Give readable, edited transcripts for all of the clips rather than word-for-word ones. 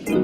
All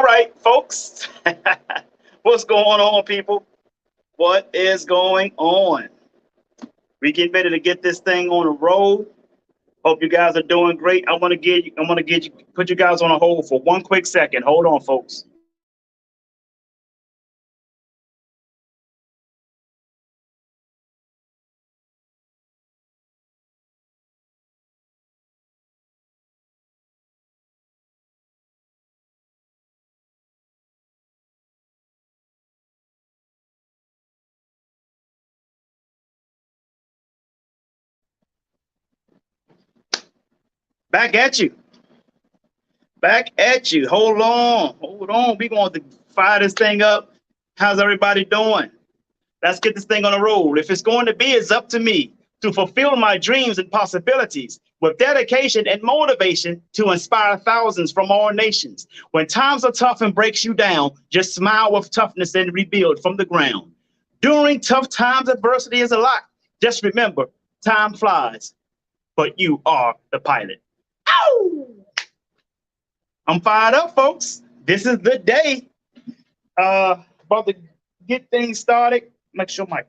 right, folks. What's going on, people? What is going on? We getting ready to get this thing on the road. Hope you guys are doing great. Put you guys on a hold for one quick second. Hold on, folks. Back at you. Back at you. Hold on. Hold on. We're going to fire this thing up. How's everybody doing? Let's get this thing on the roll. If it's going to be, it's up to me to fulfill my dreams and possibilities with dedication and motivation to inspire thousands from all nations. When times are tough and breaks you down, just smile with toughness and rebuild from the ground. During tough times, adversity is a lot. Just remember, time flies, but you are the pilot. Ow! I'm fired up, folks. This is the day. About to get things started. Make sure my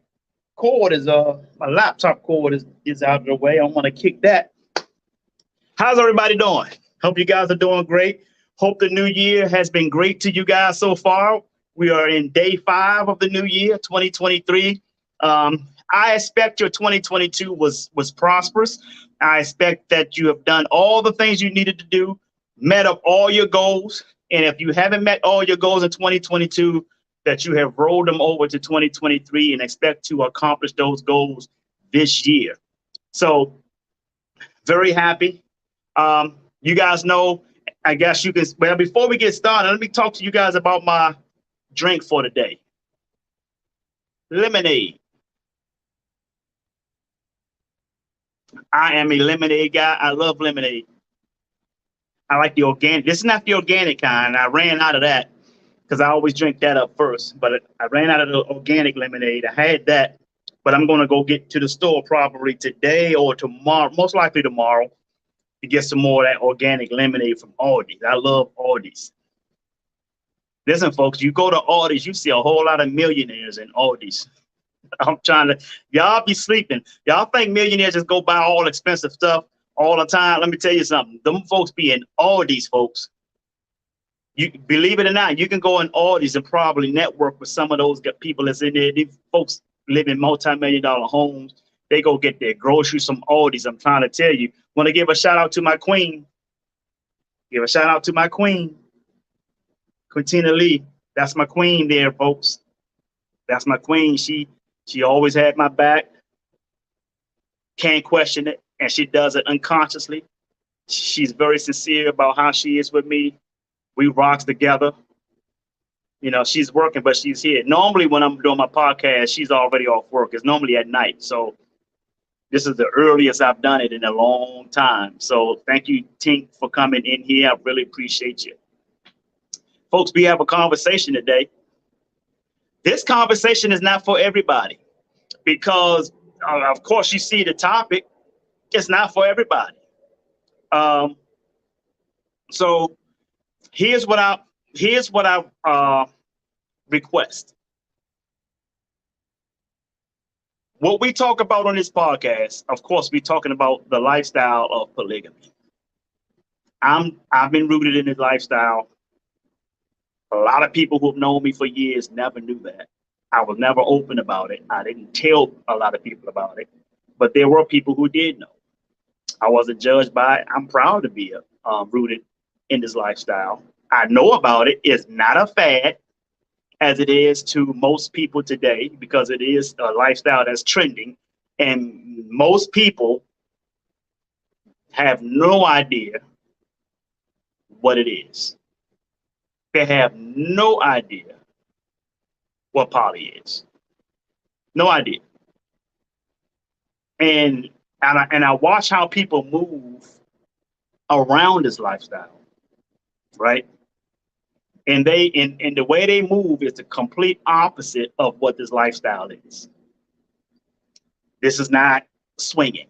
cord is my laptop cord is out of the way. I want to kick that. How's everybody doing? Hope you guys are doing great. Hope the new year has been great to you guys so far. We are in day 5 of the new year, 2023. I expect your 2022 was prosperous. I expect that you have done all the things you needed to do, met up all your goals. And if you haven't met all your goals in 2022, that you have rolled them over to 2023 and expect to accomplish those goals this year. So very happy. You guys know, I guess you can, well, before we get started, let me talk to you guys about my drink for today. Lemonade. I am a lemonade guy. I love lemonade. I like the organic. This is not the organic kind. I ran out of that because I always drink that up first. But I ran out of the organic lemonade. I had that, but I'm going to go get to the store probably today or tomorrow, most likely tomorrow, to get some more of that organic lemonade from Aldi's. I love Aldi's. Listen, folks, you go to Aldi's, you see a whole lot of millionaires in Aldi's. I'm trying to, y'all be sleeping. Y'all think millionaires just go buy all expensive stuff all the time? Let me tell you something. Them folks be in Aldi's, folks. You believe it or not, you can go in Aldi's and probably network with some of those people that's in there. These folks live in multi-million-dollar homes. They go get their groceries from Aldi's. I'm trying to tell you. Want to give a shout out to my queen. Give a shout out to my queen, Quintina Lee. That's my queen there, folks. That's my queen. She always had my back. Can't question it. And she does it unconsciously. She's very sincere about how she is with me. We rocks together. You know, she's working, but she's here. Normally when I'm doing my podcast, she's already off work. It's normally at night. So this is the earliest I've done it in a long time. So thank you, Tink, for coming in here. I really appreciate you. Folks, we have a conversation today. This conversation is not for everybody because, of course, you see the topic. It's not for everybody. So here's what I request. What we talk about on this podcast, of course, we're talking about the lifestyle of polygamy. I've been rooted in this lifestyle. A lot of people who have known me for years never knew that. I was never open about it. I didn't tell a lot of people about it, but there were people who did know. I wasn't judged by it. I'm proud to be rooted in this lifestyle. I know about it. It's not a fad as it is to most people today because it is a lifestyle that's trending, and most people have no idea what it is. They have no idea what poly is. No idea. And I watch how people move around this lifestyle, right? And the way they move is the complete opposite of what this lifestyle is. This is not swinging.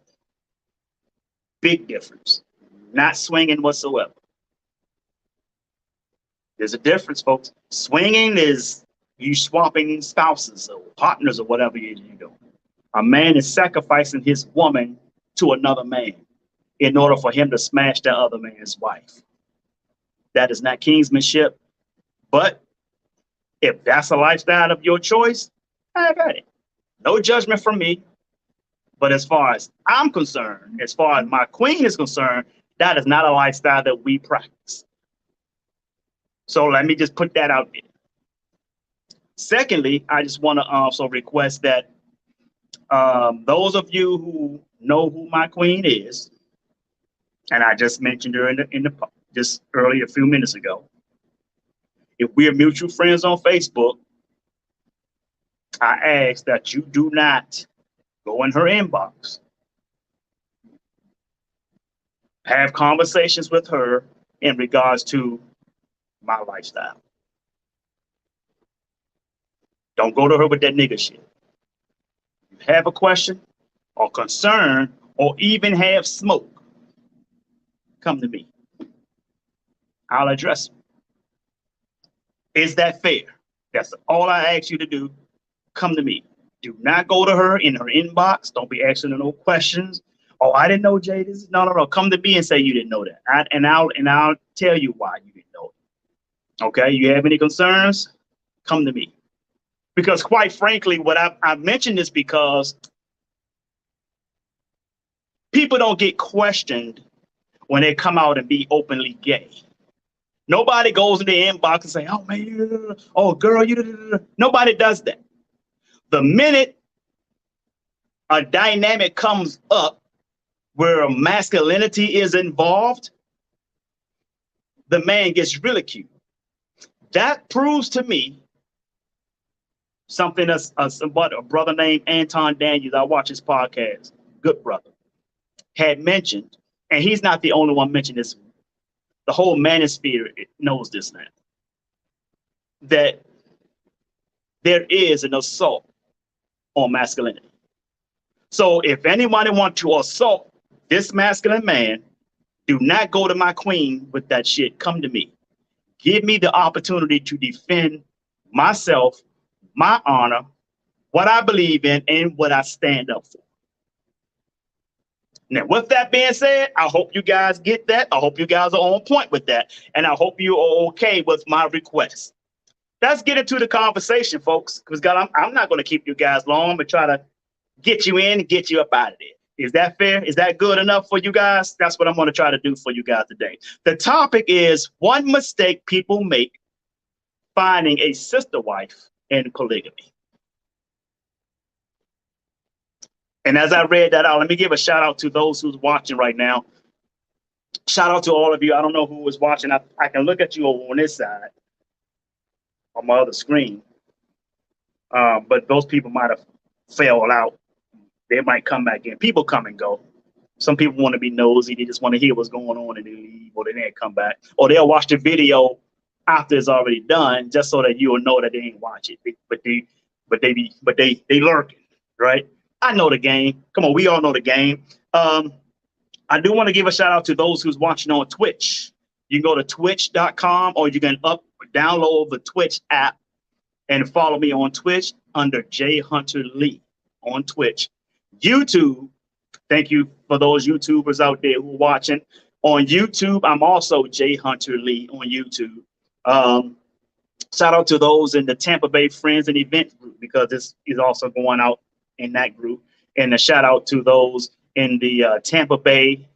Big difference. Not swinging whatsoever. There's a difference, folks. Swinging is you swapping spouses or partners or whatever you do. A man is sacrificing his woman to another man in order for him to smash that other man's wife. That is not kingsmanship. But if that's a lifestyle of your choice, I got it. No judgment from me. But as far as I'm concerned, as far as my queen is concerned, that is not a lifestyle that we practice. So let me just put that out there. Secondly, I just want to also request that those of you who know who my queen is, And I just mentioned her just earlier a few minutes ago. If we are mutual friends on Facebook, I ask that you do not go in her inbox, have conversations with her in regards to my lifestyle. Don't go to her with that nigga shit. If you have a question or concern or even have smoke, come to me. I'll address it. Is that fair? That's all I ask you to do. Come to me. Do not go to her in her inbox. Don't be asking her no questions. Oh, I didn't know Jay. This no, no, no. Come to me and say you didn't know that, I'll tell you why you didn't know it. Okay. You have any concerns? Come to me. Because quite frankly, what I mentioned this because people don't get questioned when they come out and be openly gay. Nobody goes in the inbox and say, "Oh man, oh girl, you." Nobody does that. The minute a dynamic comes up where masculinity is involved, the man gets ridiculed. That proves to me something that's a brother named Anton Daniels. I watch his podcast, good brother, had mentioned, and he's not the only one mentioning this. The whole manosphere knows this now, that there is an assault on masculinity. So if anybody wants to assault this masculine man, do not go to my queen with that shit. Come to me. Give me the opportunity to defend myself, my honor, what I believe in, and what I stand up for. Now, with that being said, I hope you guys get that. I hope you guys are on point with that. And I hope you are okay with my request. Let's get into the conversation, folks, because I'm not going to keep you guys long, but try to get you in and get you up out of there. Is that fair? Is that good enough for you guys? That's what I'm going to try to do for you guys today. The topic is one mistake people make finding a sister wife in polygamy. And as I read that out, let me give a shout out to those who's watching right now. Shout out to all of you. I don't know who was watching. I can look at you over on this side on my other screen. But those people might have failed out. They might come back in. People come and go. Some people want to be nosy. They just want to hear what's going on and they leave, or they didn't come back. Or they'll watch the video after it's already done, just so that you'll know that they ain't watch it. But they lurking, right? I know the game. Come on, we all know the game. I do want to give a shout out to those who's watching on Twitch. You can go to twitch.com or you can download the Twitch app and follow me on Twitch under J Hunter Lee on Twitch. YouTube, thank you for those YouTubers out there who are watching. On YouTube, I'm also J Hunter Lee on YouTube. Shout out to those in the Tampa Bay Friends and Events group, because this is also going out in that group. And a shout out to those in the Tampa Bay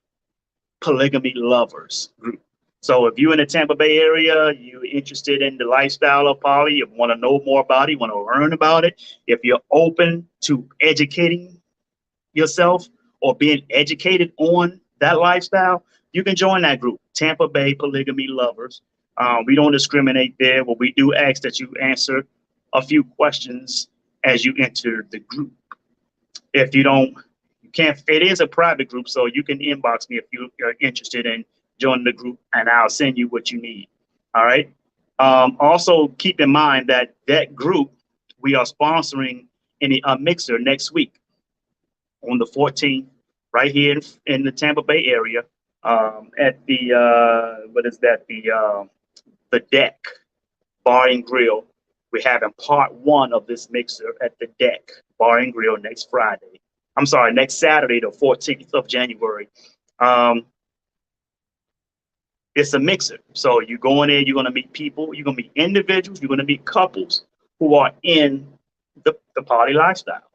Polygamy Lovers group. So if you're in the Tampa Bay area, you're interested in the lifestyle of poly, you want to know more about it, you want to learn about it, if you're open to educating yourself or being educated on that lifestyle, you can join that group, Tampa Bay Polygamy Lovers. We don't discriminate there, but we do ask that you answer a few questions as you enter the group. If you don't, you can't, it is a private group, so you can inbox me if you are interested in joining the group, and I'll send you what you need. All right. Also, keep in mind that that group, we are sponsoring a mixer next week on the 14th, right here in the Tampa Bay area, at the what is that? The Deck Bar and Grill. We're having part one of this mixer at the Deck Bar and Grill next Friday. I'm sorry, next Saturday, the 14th of January. It's a mixer. So you go in there, you're going to meet people, you're going to meet individuals, you're going to meet couples who are in the party lifestyle.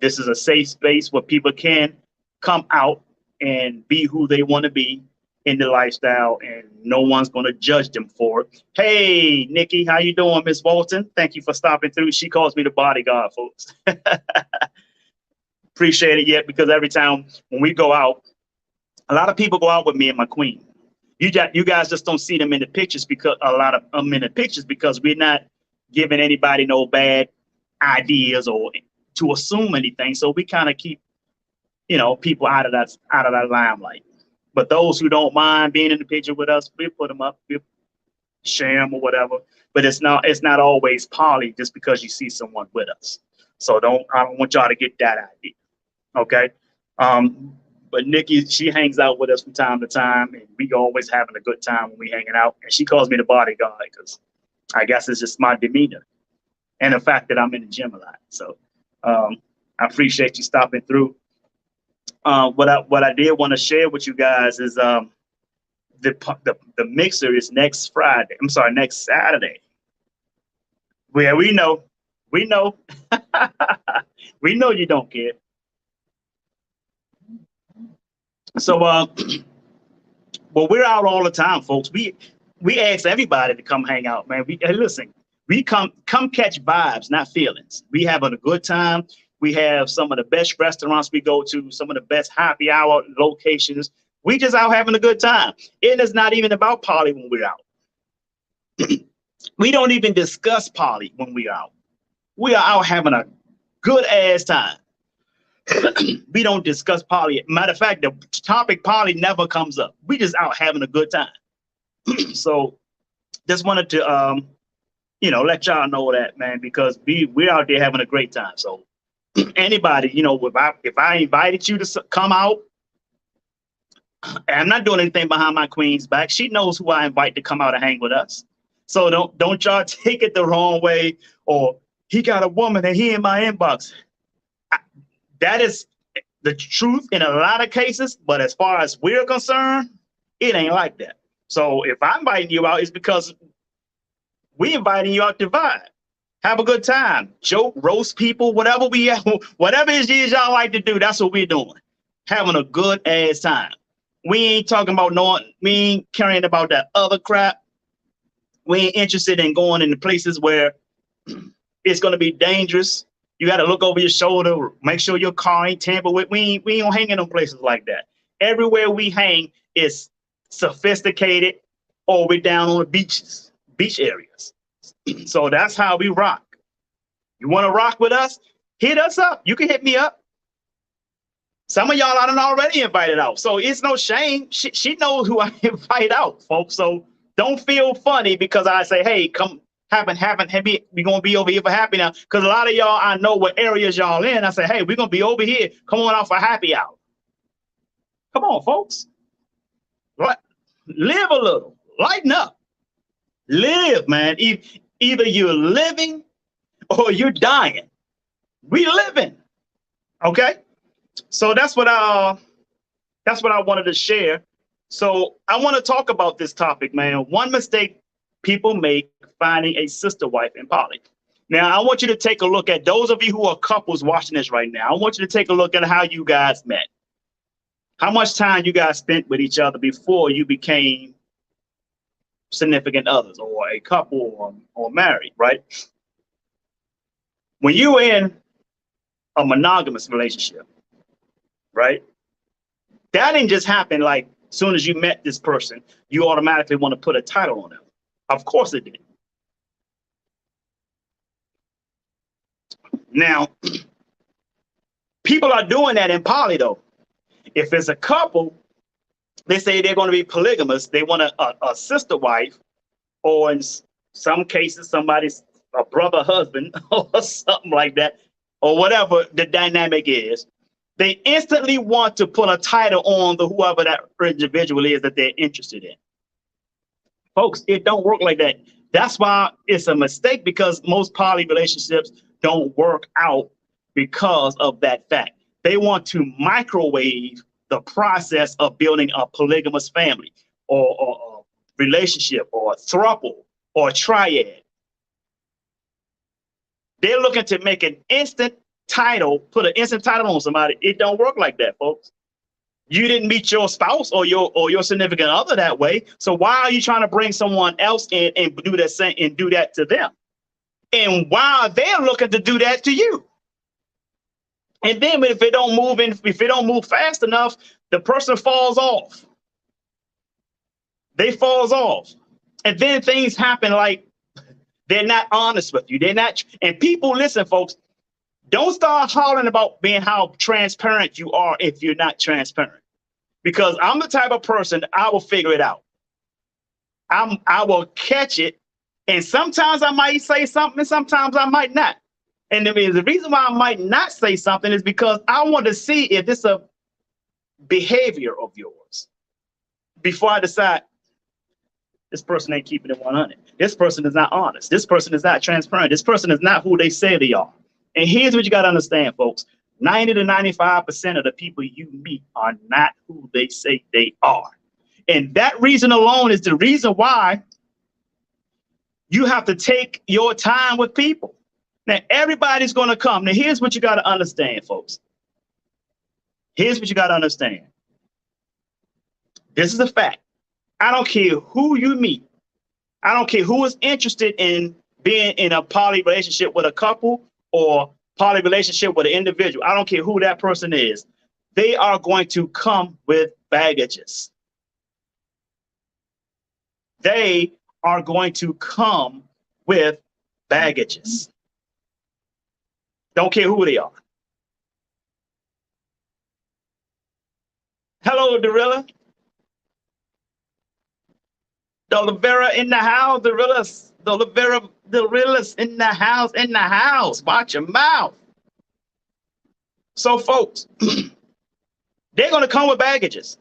This is a safe space where people can come out and be who they want to be in the lifestyle, and no one's going to judge them for it. Hey, Nikki, how you doing, Miss Walton? Thank you for stopping through. She calls me the bodyguard, folks. Appreciate it, because every time when we go out, A lot of people go out with me and my queen. You guys just don't see them in the pictures because a lot of them in the pictures because we're not giving anybody no bad ideas or to assume anything. So we kind of keep, people out of that limelight. But those who don't mind being in the picture with us, we put them up, we share them or whatever. But it's not always poly just because you see someone with us. So I don't want y'all to get that idea. Okay. But Nikki, she hangs out with us from time to time, and we always having a good time when we hanging out. And she calls me the bodyguard because I guess it's just my demeanor and the fact that I'm in the gym a lot. So I appreciate you stopping through. What I did want to share with you guys is the mixer is next Friday. I'm sorry, next Saturday. Well, we know, we know, we know you don't care. So, well, we're out all the time, folks. We ask everybody to come hang out, man. Hey, listen, we come catch vibes, not feelings. We having a good time. We have some of the best restaurants we go to, some of the best happy hour locations. We just out having a good time. It is not even about poly when we're out. We don't even discuss poly when we're out. We are out having a good ass time. We don't discuss poly. Matter of fact, the topic poly never comes up. We just out having a good time. So just wanted to let y'all know that, man, because we're out there having a great time. So anybody, if I invited you to come out, I'm not doing anything behind my queen's back. She knows who I invite to come out and hang with us. So don't y'all take it the wrong way, or he got a woman and he in my inbox. That is the truth in a lot of cases, but as far as we're concerned, it ain't like that. So if I'm inviting you out, it's because we inviting you out to vibe. Have a good time, joke, roast people, whatever it is y'all like to do, that's what we're doing. Having a good ass time. We ain't talking about we ain't caring about that other crap. We ain't interested in going into places where it's gonna be dangerous. You got to look over your shoulder, make sure your car ain't tampered with. We ain't hang in no places like that. Everywhere we hang is sophisticated, or we're down on the beach areas. So that's how we rock. You want to rock with us? Hit us up. You can hit me up. Some of y'all I done already invited out. So it's no shame. She knows who I invite out, folks. So don't feel funny because I say, hey, come. We're gonna be over here for happy now. Because a lot of y'all, I know what areas y'all in. I say, hey, we're gonna be over here. Come on out for happy hour. Come on, folks. Live a little. Lighten up. Live, man. Either you're living or you're dying. We living. Okay? So that's what I wanted to share. So I want to talk about this topic, man. One mistake people make finding a sister wife in poly. Now, I want you to take a look at those of you who are couples watching this right now. I want you to take a look at how you guys met. How much time you guys spent with each other before you became significant others or a couple or married, right? When you're in a monogamous relationship, right? That didn't just happen like as soon as you met this person, you automatically want to put a title on them. Of course it did. Now, people are doing that in poly, though. If it's a couple, they say they're going to be polygamous. They want a sister wife, or in some cases, a brother husband, or something like that, or whatever the dynamic is. They instantly want to put a title on whoever that individual is that they're interested in. Folks, it don't work like that. That's why it's a mistake, because most poly relationships don't work out because of that fact. They want to microwave the process of building a polygamous family or a relationship or a throuple or a triad. They're looking to make an instant title, put an instant title on somebody. It don't work like that, folks. You didn't meet your spouse or your significant other that way. So why are you trying to bring someone else in and do that to them? And why are they looking to do that to you? And then if it don't move in, if it don't move fast enough, the person falls off. They falls off. And then things happen like they're not honest with you. They're not. And people, listen, folks, don't start hollering about being how transparent you are if you're not transparent. Because I'm the type of person, I will figure it out. I will catch it. And sometimes I might say something and sometimes I might not. And the reason why I might not say something is because I want to see if it's a behavior of yours before I decide this person ain't keeping it 100. This person is not honest. This person is not transparent. This person is not who they say they are. And here's what you got to understand, folks. 90 to 95% of the people you meet are not who they say they are. And that reason alone is the reason why you have to take your time with people. Now, everybody's going to come. Now, here's what you got to understand, folks. Here's what you got to understand. This is a fact. I don't care who you meet. I don't care who is interested in being in a poly relationship with a couple or poly relationship with an individual. I don't care who that person is. They are going to come with baggages. They are going to come with baggages. Don't care who they are. Hello, Dorilla. The Olivera in the house, Dorillas. The Dorillas in the house. Watch your mouth. So, folks, they're going to come with baggages.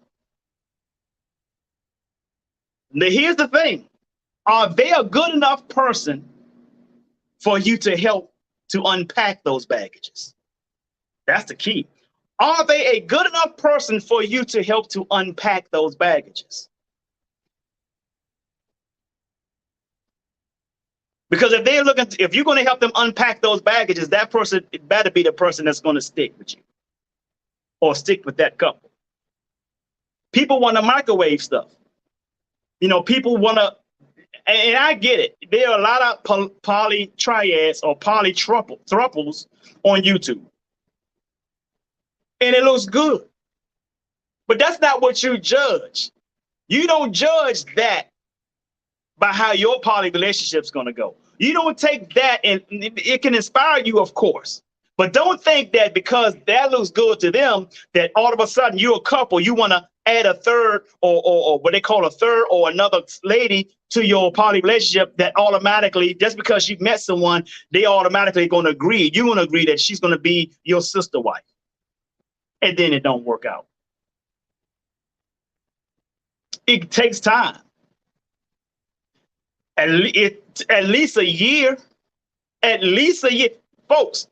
Now, here's the thing. Are they a good enough person for you to help to unpack those baggages? That's the key. Are they a good enough person for you to help to unpack those baggages? Because if they're looking, if you're going to help them unpack those baggages, that person, it better be the person that's going to stick with you or stick with that couple. People want to microwave stuff. You know, people want to, and I get it. There are a lot of poly triads or poly thruples on YouTube. And it looks good. But that's not what you judge. You don't judge that by how your poly relationship's going to go. You don't take that, and it can inspire you, of course. But don't think that because that looks good to them, that all of a sudden you're a couple, you want to add a third or what they call a third or another lady to your poly relationship, that automatically, just because you met someone, they automatically going to agree. You're going to agree that she's going to be your sister wife. And then it don't work out. It takes time. At least a year. At least a year. Folks,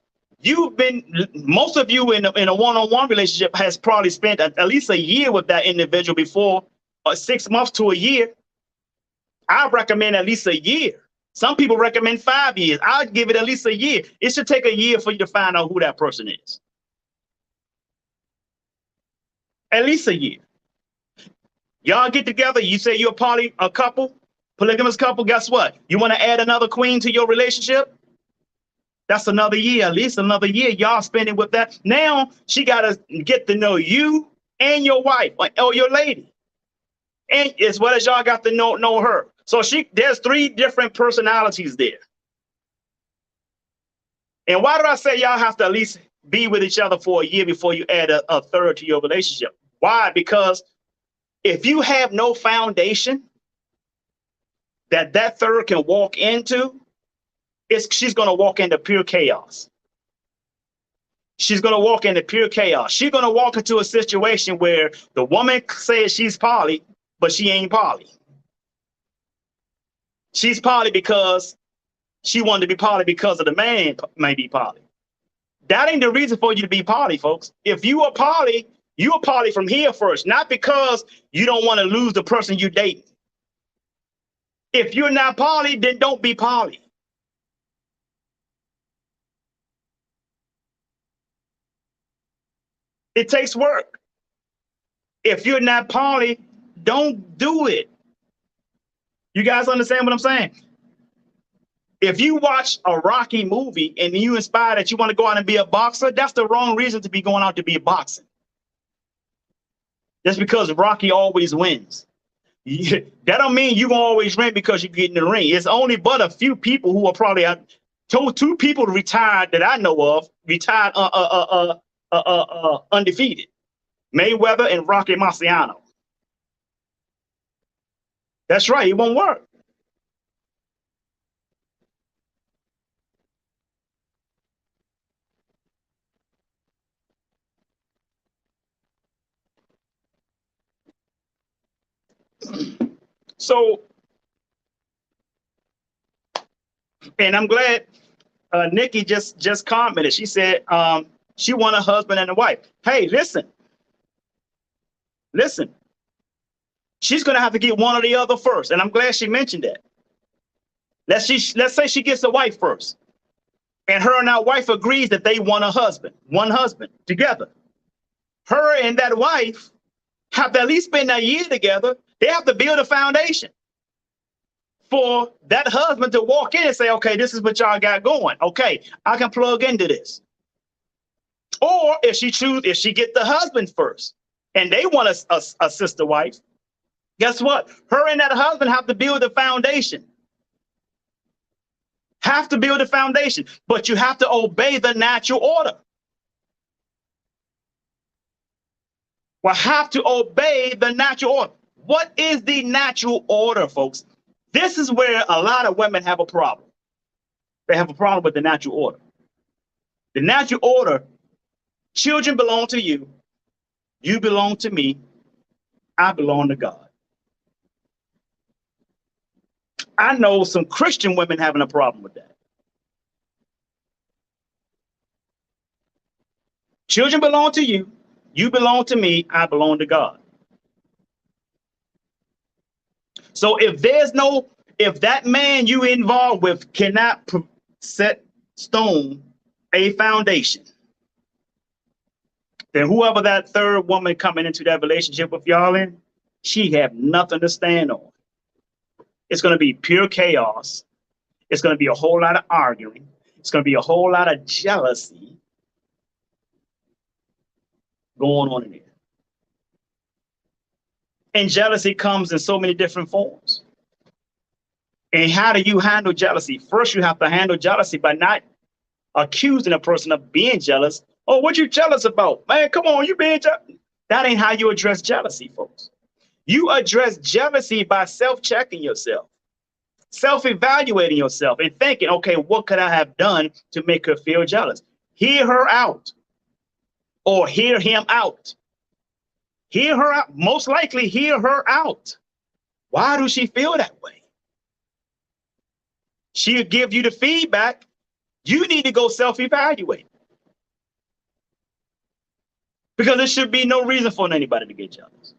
most of you in a one-on-one relationship has probably spent at least a year with that individual before, 6 months to a year. I recommend at least a year. Some people recommend 5 years. I'd give it at least a year. It should take a year for you to find out who that person is. At least a year. Y'all get together, you say you're a couple, polygamous couple, guess what? You want to add another queen to your relationship? That's another year, at least another year y'all spending with that. Now she got to get to know you and your wife or your lady. And as well as y'all got to know her. So there's 3 different personalities there. And why do I say y'all have to at least be with each other for a year before you add a third to your relationship? Why? Because if you have no foundation that third can walk into, she's going to walk into pure chaos. She's going to walk into pure chaos. She's going to walk into a situation where the woman says she's poly, but she ain't poly. She's poly because she wanted to be poly because of the man may be poly. That ain't the reason for you to be poly, folks. If you are poly, you are poly from here first, not because you don't want to lose the person you date. If you're not poly, then don't be poly. It takes work. If you're not poly, don't do it. You guys understand what I'm saying? If you watch a Rocky movie and you inspire that you want to go out and be a boxer, that's the wrong reason to be going out to be a boxer. Just because Rocky always wins. That don't mean you gonna always win because you get in the ring. It's only but a few people who are probably two people retired that I know of, retired undefeated. Mayweather and Rocky Marciano. That's right, it won't work. So, and I'm glad Nikki just commented. She said she want a husband and a wife. Hey, listen. She's gonna have to get one or the other first, and I'm glad she mentioned that. Let's say she gets a wife first, and her and our wife agrees that they want one husband together. Her and that wife have to at least spend a year together. They have to build a foundation for that husband to walk in and say, okay, this is what y'all got going. Okay, I can plug into this. Or if she get the husband first and they want a sister wife, guess what? Her and that husband have to build a foundation. Have to build a foundation, but you have to obey the natural order. Well, have to obey the natural order. What is the natural order, folks? This is where a lot of women have a problem. They have a problem with the natural order. The natural order, children belong to you, you belong to me, I belong to God. I know some Christian women having a problem with that. Children belong to you, you belong to me, I belong to God. So if that man you involved with cannot set stone a foundation, then whoever that third woman coming into that relationship with y'all in, she have nothing to stand on. It's going to be pure chaos. It's going to be a whole lot of arguing. It's going to be a whole lot of jealousy going on in there. And jealousy comes in so many different forms. And how do you handle jealousy? First, you have to handle jealousy by not accusing a person of being jealous. Oh, what you jealous about? Man, come on, you being jealous. That ain't how you address jealousy, folks. You address jealousy by self-checking yourself, self-evaluating yourself and thinking, okay, what could I have done to make her feel jealous? Hear her out or hear him out. Hear her out. Most likely hear her out. Why does she feel that way? She'll give you the feedback. You need to go self-evaluate. Because there should be no reason for anybody to get jealous.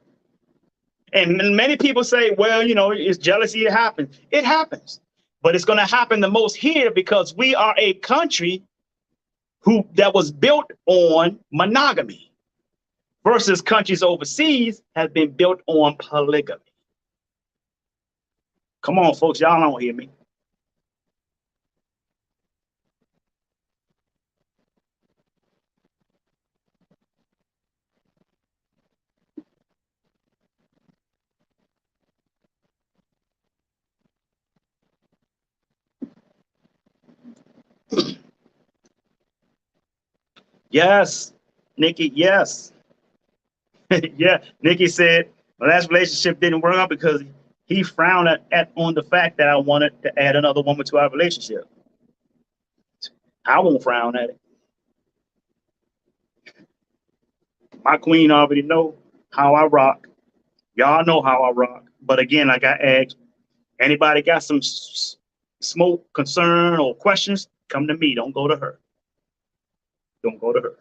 And many people say, well, you know, it's jealousy, it happens. It happens. But it's going to happen the most here because we are a country that was built on monogamy versus countries overseas have been built on polygamy. Come on, folks, y'all don't hear me. Yes, Nikki, yes. Yeah, Nikki said my last relationship didn't work out because he frowned on the fact that I wanted to add another woman to our relationship. I won't frown at it. My queen already know how I rock. Y'all know how I rock. But again, like I asked, anybody got some smoke, concern, or questions, come to me. Don't go to her. Don't go to her.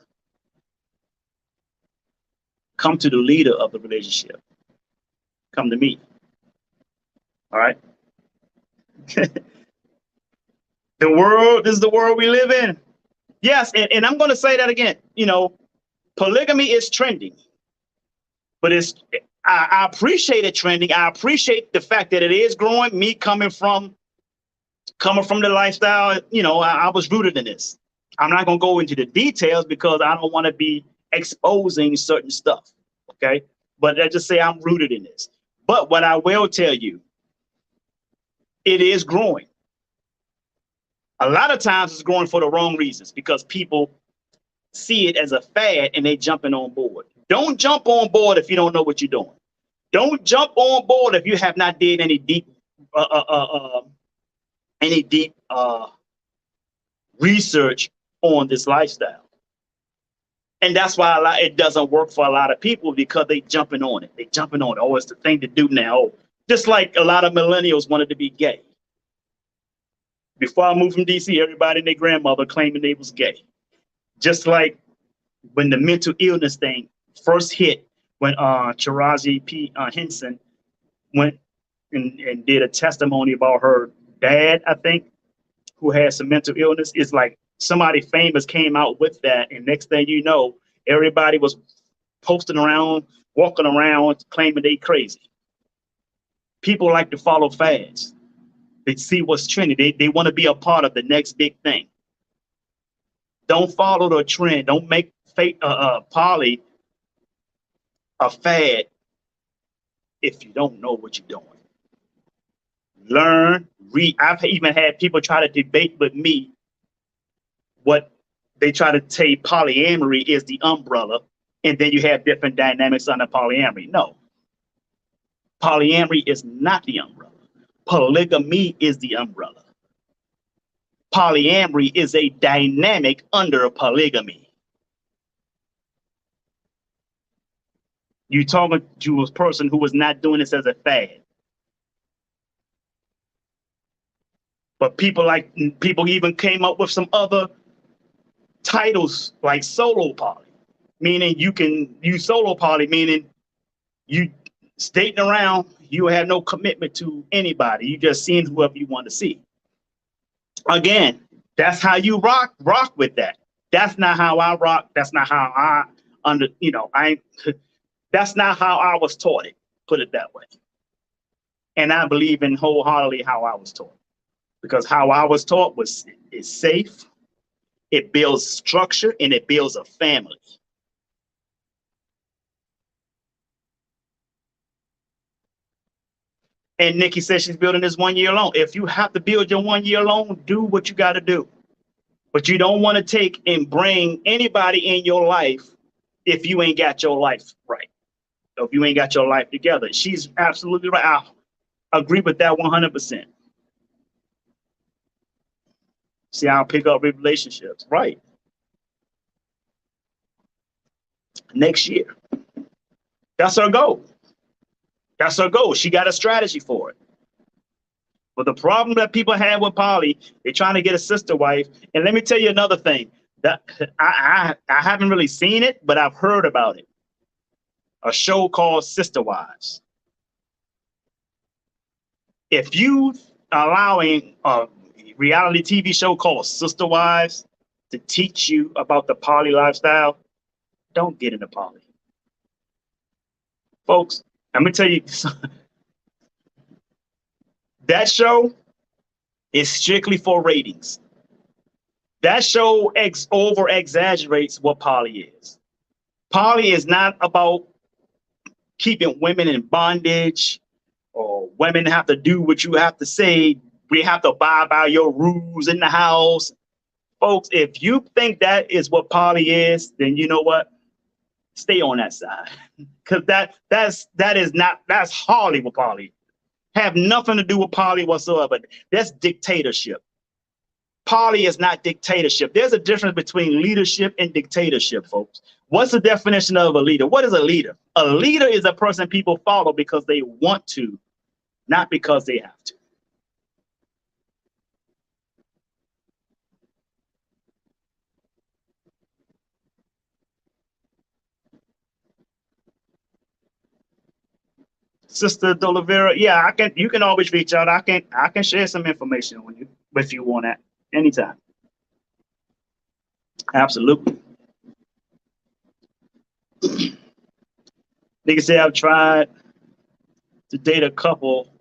Come to the leader of the relationship. Come to me. All right. The world, this is the world we live in. Yes, and I'm going to say that again. You know, polygamy is trending, but I appreciate it trending. I appreciate the fact that it is growing. Me coming from Coming from the lifestyle, you know, I was rooted in this. I'm not gonna go into the details because I don't want to be exposing certain stuff. Okay, but I just say I'm rooted in this. But what I will tell you, it is growing. A lot of times it's growing for the wrong reasons because people see it as a fad and they jumping on board. Don't jump on board if you don't know what you're doing. Don't jump on board if you have not did uh, uh, uh, uh, any deep research on this lifestyle. And that's why it doesn't work for a lot of people because they jumping on it. They jumping on it. Oh, it's the thing to do now. Just like a lot of millennials wanted to be gay. Before I moved from DC, everybody and their grandmother claiming they was gay. Just like when the mental illness thing first hit, when Taraji P. Henson went and did a testimony about her dad, I think, who had some mental illness. It's like somebody famous came out with that, and next thing you know, everybody was posting around, walking around, claiming they crazy. People like to follow fads. They see what's trending. They want to be a part of the next big thing. Don't follow the trend. Don't make poly a fad if you don't know what you're doing. Learn, read. I've even had people try to debate with me what they try to say polyamory is the umbrella, and then you have different dynamics under polyamory. No, polyamory is not the umbrella. Polygamy is the umbrella. Polyamory is a dynamic under a polygamy. You talking to a person who was not doing this as a fad. But people even came up with some other titles like solo poly, meaning you can use solo poly, meaning you skating around, you have no commitment to anybody. You just seeing whoever you want to see. Again, that's how you rock with that. That's not how I rock. That's not how that's not how I was taught it, put it that way. And I believe in wholeheartedly how I was taught. Because how I was taught is safe, it builds structure, and it builds a family. And Nikki says she's building this 1 year loan. If you have to build your 1 year loan, do what you got to do. But you don't want to take and bring anybody in your life if you ain't got your life right. If you ain't got your life together. She's absolutely right. I agree with that 100%. See, I'll pick up relationships. Right. Next year. That's her goal. That's her goal. She got a strategy for it. But the problem that people have with poly, they're trying to get a sister wife. And let me tell you another thing. That I haven't really seen it, but I've heard about it. A show called Sister Wives. If you allowing a reality TV show called Sister Wives to teach you about the poly lifestyle, don't get into poly. Folks, I'm gonna tell you, that show is strictly for ratings. That show over exaggerates what poly is. Poly is not about keeping women in bondage or women have to do what you have to say. We have to abide by your rules in the house. Folks, if you think that is what poly is, then you know what? Stay on that side. Because that's hardly what poly. Have nothing to do with poly whatsoever. That's dictatorship. Poly is not dictatorship. There's a difference between leadership and dictatorship, folks. What's the definition of a leader? What is a leader? A leader is a person people follow because they want to, not because they have to. Sister D'Oliveira, yeah, you can always reach out. I can share some information with you if you want that anytime. Absolutely. Nigga say I've tried to date a couple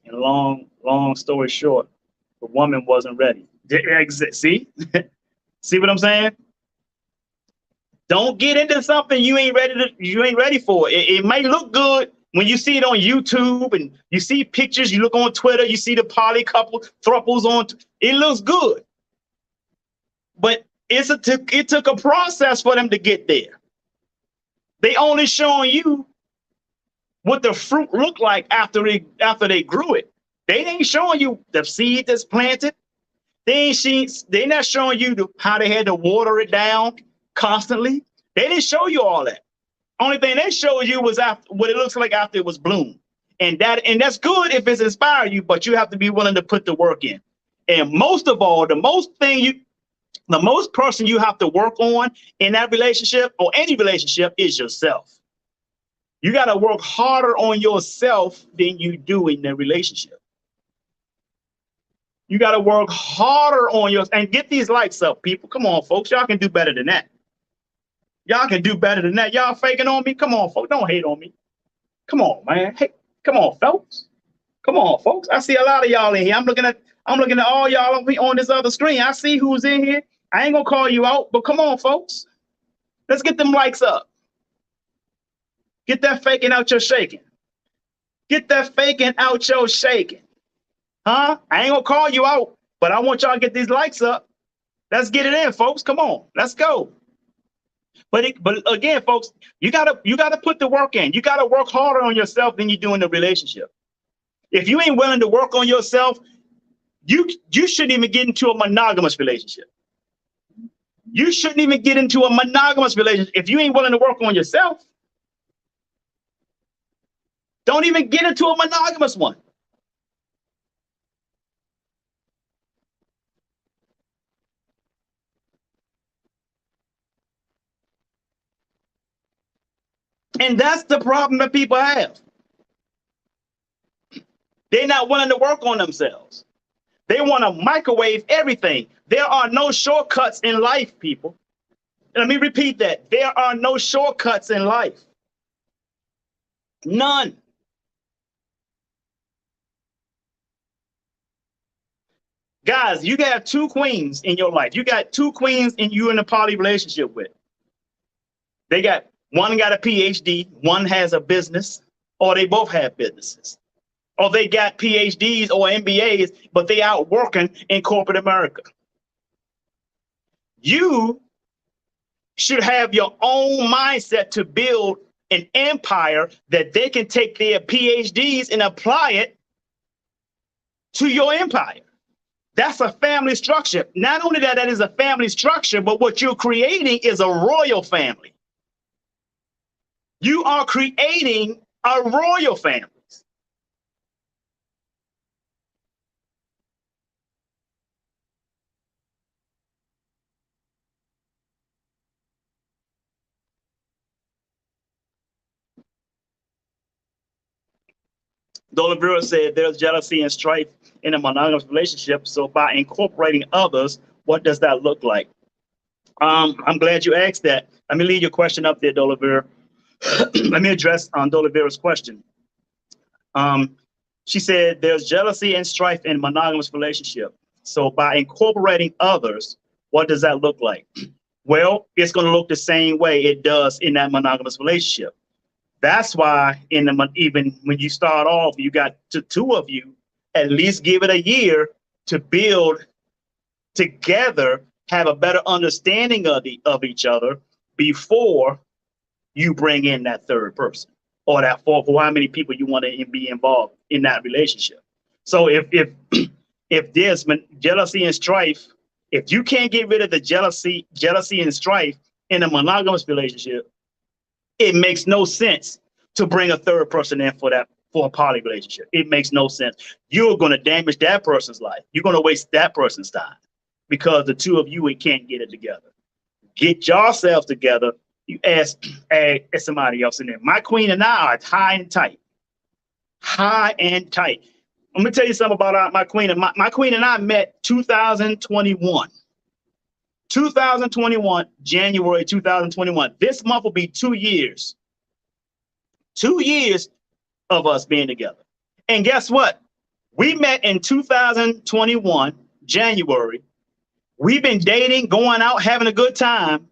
in long Long story short, the woman wasn't ready. See? See what I'm saying? Don't get into something you ain't ready for. It may look good when you see it on YouTube and you see pictures, you look on Twitter, you see the poly couple thruples on, it looks good. But it took a process for them to get there. They only showing you what the fruit looked like after they grew it. They ain't showing you the seed that's planted. They not showing you how they had to water it down constantly. They didn't show you all that. Only thing they showed you was after what it looks like after it was bloomed. And that's good if it's inspired you, but you have to be willing to put the work in. And most of all, the most person you have to work on in that relationship or any relationship is yourself. You got to work harder on yourself than you do in the relationship. You got to work harder on yours and get these likes up, people. Come on, folks. Y'all can do better than that. Y'all can do better than that. Y'all faking on me? Come on, folks. Don't hate on me. Come on, man. Hey, come on, folks. Come on, folks. I see a lot of y'all in here. I'm looking at all y'all on this other screen. I see who's in here. I ain't gonna call you out, but come on, folks. Let's get them likes up. Get that faking out your shaking. Get that faking out your shaking. Huh? I ain't gonna call you out, but I want y'all to get these likes up. Let's get it in, folks. Come on, let's go. But again, folks, you gotta put the work in. You gotta work harder on yourself than you do in the relationship. If you ain't willing to work on yourself, you shouldn't even get into a monogamous relationship. You shouldn't even get into a monogamous relationship if you ain't willing to work on yourself. Don't even get into a monogamous one. And that's the problem that people have. They're not willing to work on themselves. They want to microwave everything. There are no shortcuts in life, people. Let me repeat that. There are no shortcuts in life. None. Guys, you got two queens in your life. You got two queens you in a poly relationship with. One got a PhD, one has a business, or they both have businesses. Or they got PhDs or MBAs, but they out working in corporate America. You should have your own mindset to build an empire that they can take their PhDs and apply it to your empire. That's a family structure. Not only that is a family structure, but what you're creating is a royal family. You are creating a royal family. Dolivera said there's jealousy and strife in a monogamous relationship. So by incorporating others, what does that look like? I'm glad you asked that. Let me leave your question up there, Dolivera. Let me address Dolivera's question. She said there's jealousy and strife in a monogamous relationship. So by incorporating others, what does that look like? Well, it's going to look the same way it does in that monogamous relationship. That's why even when you start off, you got two of you, at least give it a year to build together, have a better understanding of each other before you bring in that third person or that for how many people you want to be involved in that relationship. So if there's jealousy and strife, if you can't get rid of the jealousy and strife in a monogamous relationship, it makes no sense to bring a third person in for a poly relationship. It makes no sense. You're going to damage that person's life. You're going to waste that person's time because the two of you can't get it together. Get yourselves together. You ask somebody else in there. My queen and I are high and tight. High and tight. I'm going to tell you something about my queen. My queen and I met 2021. 2021, January 2021. This month will be 2 years. 2 years of us being together. And guess what? We met in 2021, January. We've been dating, going out, having a good time,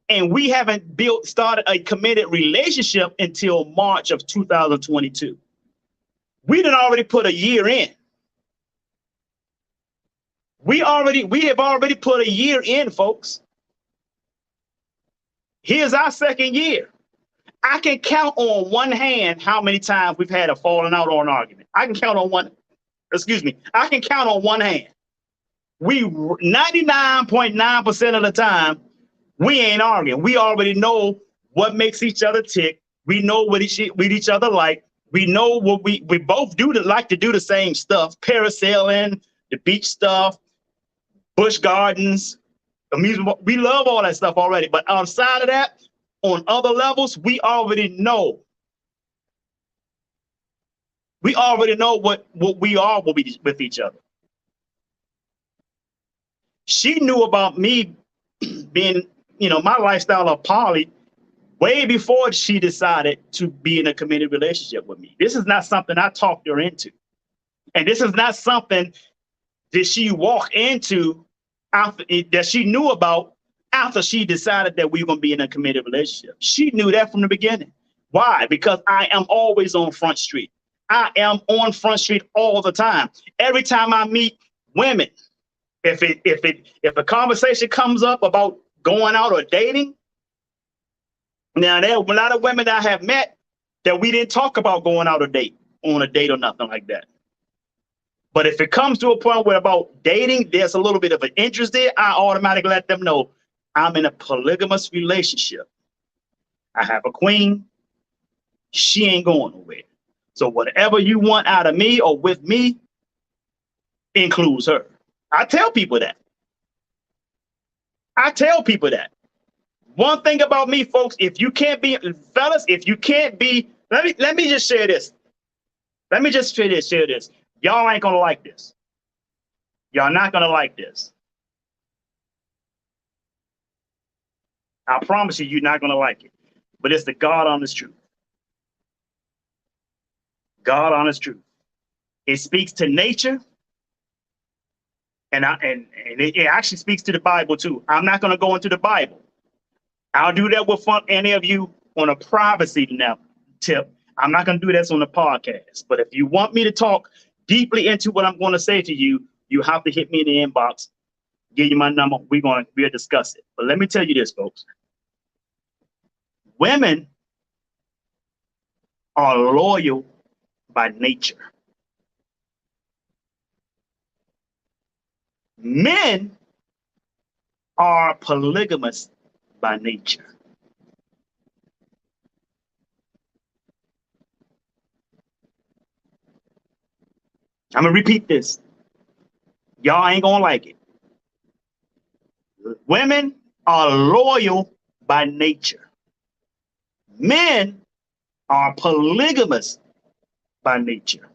and we haven't started a committed relationship until March of 2022. We done already put a year in. We have already put a year in, folks. Here's our second year. I can count on one hand how many times we've had a falling out or an argument. I can count on one hand. We 99.9% of the time, we ain't arguing. We already know what makes each other tick. We know what each other like. We know what we both like to do the same stuff: parasailing, the beach stuff, bush gardens, amusement. We love all that stuff already. But outside of that, on other levels, we already know. We already know what we are with each other. She knew about me being, my lifestyle of poly way before she decided to be in a committed relationship with me. This is not something I talked her into. And this is not something that she walked into that she knew about after she decided that we were going to be in a committed relationship. She knew that from the beginning. Why? Because I am always on Front Street. I am on Front Street all the time. Every time I meet women, if a conversation comes up about going out or dating, now there are a lot of women that I have met that we didn't talk about going out on a date or nothing like that. But if it comes to a point where about dating, there's a little bit of an interest there, I automatically let them know I'm in a polygamous relationship. I have a queen. She ain't going nowhere. So whatever you want out of me or with me includes her. I tell people that. One thing about me, folks, if you can't be, fellas, let me just share this. Let me just share this. Y'all ain't gonna like this. Y'all not gonna like this. I promise you, you're not gonna like it. But it's the God honest truth. God honest truth. It speaks to nature, and it actually speaks to the Bible too. I'm not gonna go into the Bible. I'll do that with any of you on a privacy tip. I'm not gonna do this on the podcast. But if you want me to talk deeply into what I'm going to say to you, you have to hit me in the inbox, give you my number. We'll discuss it. But let me tell you this, folks. Women are loyal by nature. Men are polygamous by nature. I'm going to repeat this. Y'all ain't going to like it. Women are loyal by nature. Men are polygamous by nature.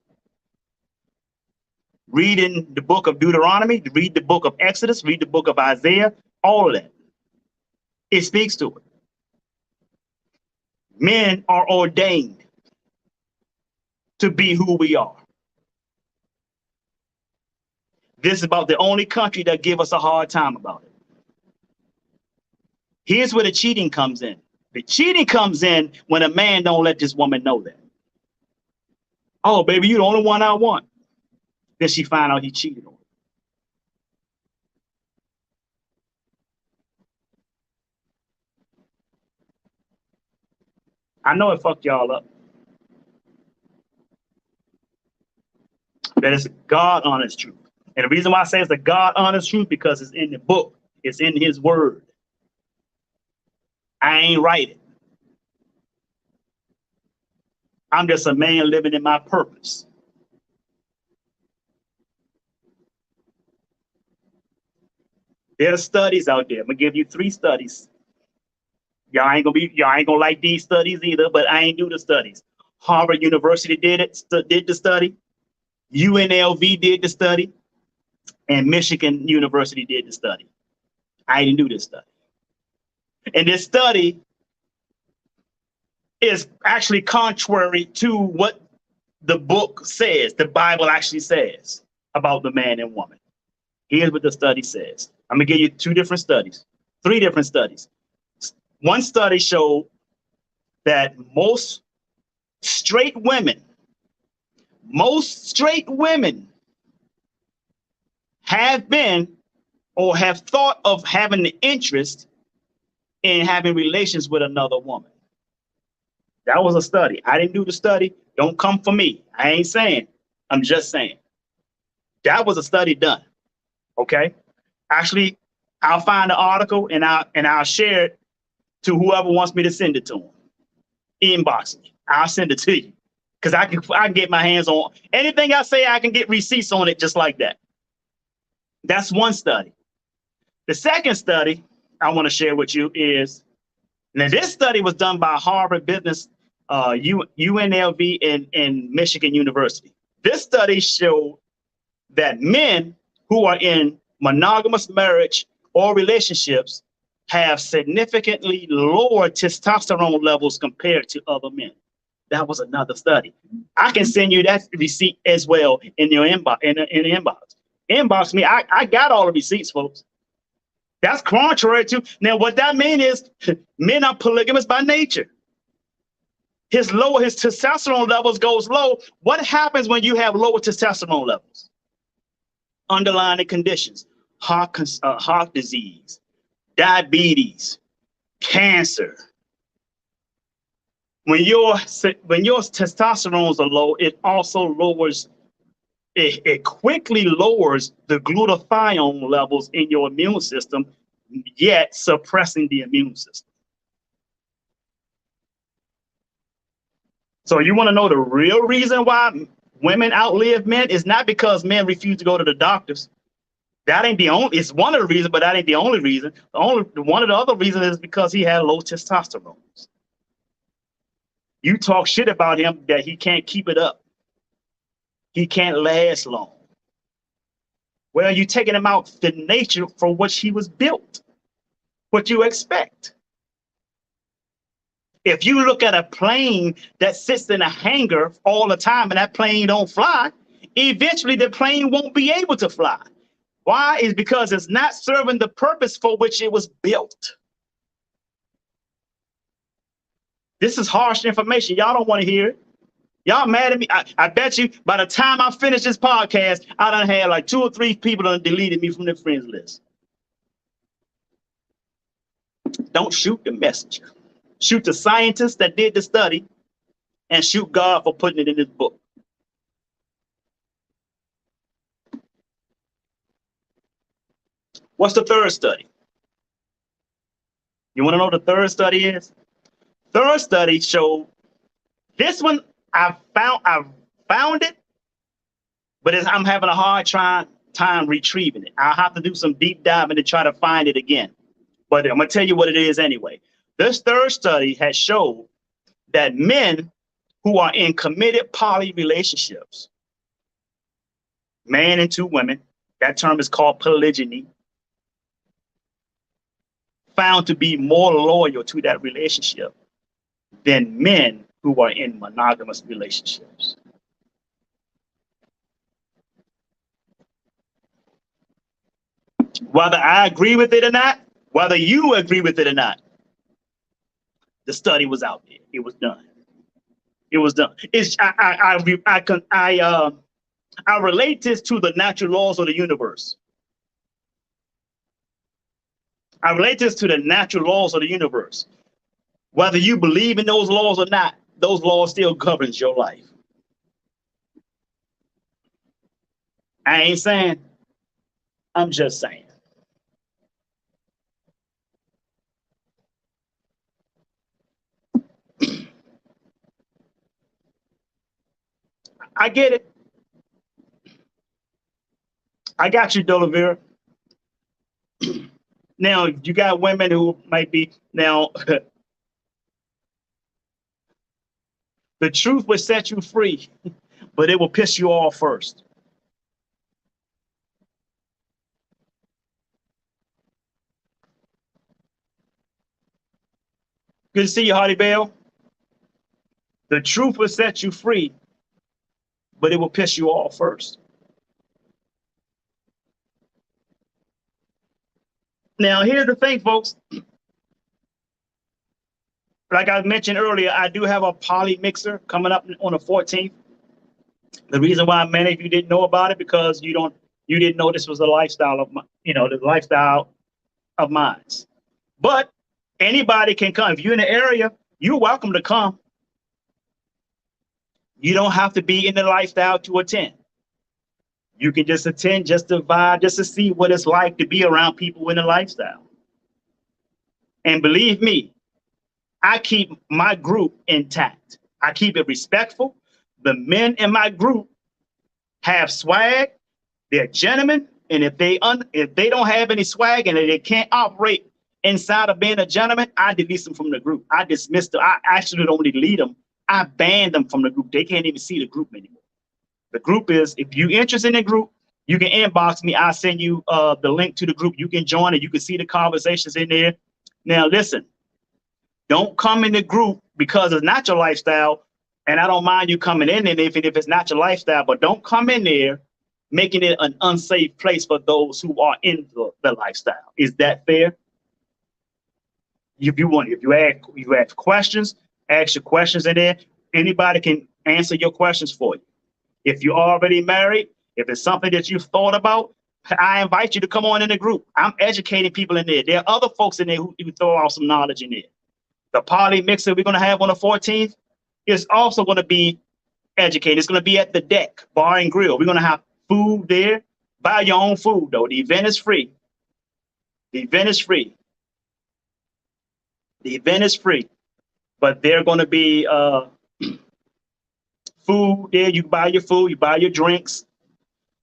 Read in the book of Deuteronomy, read the book of Exodus, read the book of Isaiah, all of that. It speaks to it. Men are ordained to be who we are. This is about the only country that give us a hard time about it. Here's where the cheating comes in. The cheating comes in when a man don't let this woman know that. Oh, baby, you're the only one I want. Then she find out he cheated on her. I know it fucked y'all up. That is God honest truth. And the reason why I say it's the God honest truth, because it's in the book. It's in his word. I ain't write it. I'm just a man living in my purpose. There are studies out there. I'm gonna give you 3 studies. Y'all ain't gonna like these studies either, but I ain't do the studies. Harvard University did the study. UNLV did the study, and Michigan University did the study. I didn't do this study. And this study is actually contrary to what the book says, the Bible actually says about the man and woman. Here's what the study says. I'm going to give you three different studies. One study showed that most straight women have been or have thought of having the interest in having relations with another woman. That was a study. I didn't do the study. Don't come for me. I ain't saying. I'm just saying. That was a study done. Okay. Actually, I'll find the article and I'll share it to whoever wants me to send it to them. Inbox me. I'll send it to you because I can get my hands on anything I say. I can get receipts on it just like that. That's one study. The second study I want to share with you is, now this study was done by Harvard Business, UNLV, and Michigan University. This study showed that men who are in monogamous marriage or relationships have significantly lower testosterone levels compared to other men. That was another study. I can send you that receipt as well in your inbox. In the inbox, inbox me. I got all the receipts, folks. That's contrary to. Now, what that means is men are polygamous by nature. His testosterone levels goes low. What happens when you have lower testosterone levels? Underlying conditions: heart disease, diabetes, cancer. When your testosterones are low, it also lowers. It quickly lowers the glutathione levels in your immune system, yet suppressing the immune system. So you want to know the real reason why women outlive men is not because men refuse to go to the doctors. That ain't the only. It's one of the reasons, but that ain't the only reason. One of the other reasons is because he had low testosterone. You talk shit about him that he can't keep it up. He can't last long. Well, you're taking him out the nature for which he was built. What you expect. If you look at a plane that sits in a hangar all the time and that plane don't fly, eventually the plane won't be able to fly. Why? Is because it's not serving the purpose for which it was built. This is harsh information. Y'all don't want to hear it. Y'all mad at me? I bet you by the time I finish this podcast, I done had like 2 or 3 people done deleted me from their friends list. Don't shoot the messenger. Shoot the scientist that did the study, and shoot God for putting it in his book. What's the third study? You want to know what the third study is? Third study showed this one. I found it, but I'm having a hard time retrieving it. I'll have to do some deep diving to try to find it again. But I'm gonna tell you what it is anyway. This third study has showed that men who are in committed poly relationships, man and 2 women, that term is called polygyny, found to be more loyal to that relationship than men who are in monogamous relationships. Whether I agree with it or not, whether you agree with it or not, the study was out there. It was done. It was done. I relate this to the natural laws of the universe. I relate this to the natural laws of the universe. Whether you believe in those laws or not, those laws still governs your life. I ain't saying, I'm just saying. I get it. I got you, Dolivera. Now, you got women who might be, now, the truth will set you free, but it will piss you off first. Good to see you, Hardy Bell. The truth will set you free, but it will piss you off first. Now, here's the thing, folks. Like I mentioned earlier, I do have a poly mixer coming up on the 14th. The reason why many of you didn't know about it because you didn't know this was a lifestyle of the lifestyle of mine. But anybody can come. If you're in the area, you're welcome to come. You don't have to be in the lifestyle to attend. You can just attend just to vibe, just to see what it's like to be around people in the lifestyle. And believe me, I keep my group intact. I keep it respectful. The men in my group have swag. They're gentlemen. And if they don't have any swag and they can't operate inside of being a gentleman, I delete them from the group. I dismiss them. I actually don't delete them. I ban them from the group. They can't even see the group anymore. The group is, if you're interested in the group, you can inbox me. I'll send you the link to the group. You can join it. You can see the conversations in there. Now, listen, don't come in the group because it's not your lifestyle. And I don't mind you coming in there if it's not your lifestyle, but don't come in there making it an unsafe place for those who are in the lifestyle. Is that fair? If you ask questions, ask your questions in there. Anybody can answer your questions for you. If you're already married, if it's something that you've thought about, I invite you to come on in the group. I'm educating people in there. There are other folks in there who throw out some knowledge in there. The party mixer we're going to have on the 14th is also going to be educated. It's going to be at the deck, bar and grill. We're going to have food there. Buy your own food, though. The event is free. The event is free. The event is free. But they're going to be food there. You buy your food. You buy your drinks.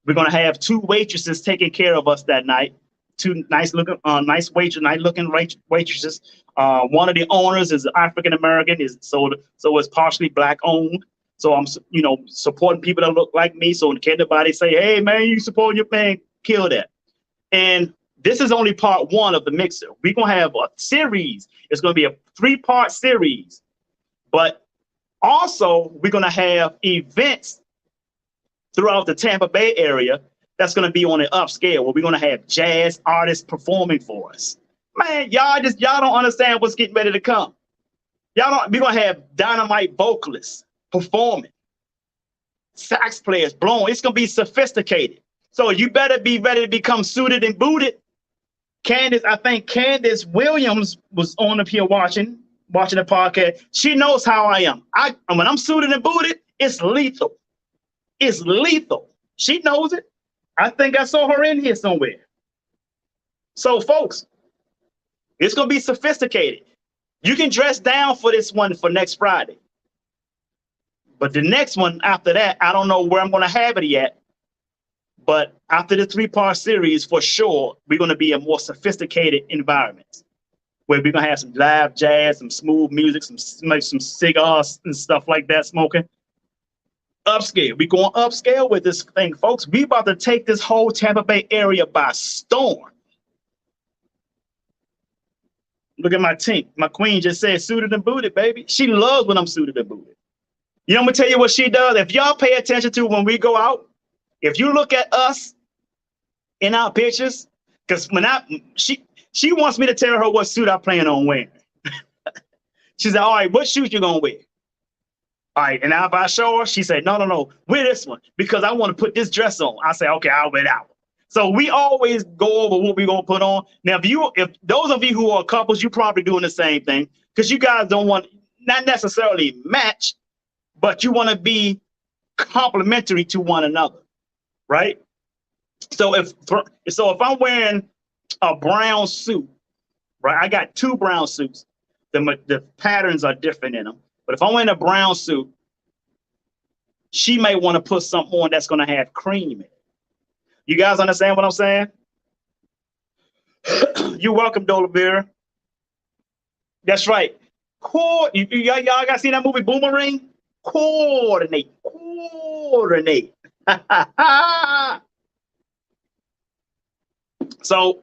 We're going to have 2 waitresses taking care of us that night. 2 nice looking waitresses. One of the owners is African American, so it's partially black owned. So I'm supporting people that look like me. So can anybody say, hey man, you support your man, kill that. And this is only part 1 of the mixer. We're gonna have a series. It's gonna be a 3-part series, but also we're gonna have events throughout the Tampa Bay area that's going to be on an upscale where we're going to have jazz artists performing for us. Man, y'all don't understand what's getting ready to come. We're going to have dynamite vocalists performing, sax players blowing. It's going to be sophisticated. So you better be ready to become suited and booted. I think Candace Williams was on up here watching the podcast. She knows how I am. When I'm suited and booted, it's lethal. It's lethal. She knows it. I think I saw her in here somewhere. So, folks, it's going to be sophisticated. You can dress down for this one for next Friday. But the next one after that, I don't know where I'm going to have it yet. But after the 3-part series, for sure, we're going to be a more sophisticated environment where we're going to have some live jazz, some smooth music, some cigars and stuff like that smoking. Upscale. We're going upscale with this thing, folks. We about to take this whole Tampa Bay area by storm. Look at my team. My queen just said suited and booted, baby. She loves when I'm suited and booted. You know, I'm gonna tell you what she does. If y'all pay attention to when we go out, if you look at us in our pictures, because she wants me to tell her what suit I plan on wearing. She said, all right, what shoes you gonna wear? All right, and now if I show her, she said, no, wear this one because I want to put this dress on. I say, okay, I'll wear that one. So we always go over what we're going to put on. Now, if those of you who are couples, you're probably doing the same thing because you guys don't want, not necessarily match, but you want to be complementary to one another, right? So if I'm wearing a brown suit, right, I got 2 brown suits. The patterns are different in them. But if I'm wearing a brown suit, she may want to put something on that's going to have cream in it. You guys understand what I'm saying? You're welcome, Dolabir. That's right. Y'all got seen that movie Boomerang? Coordinate. So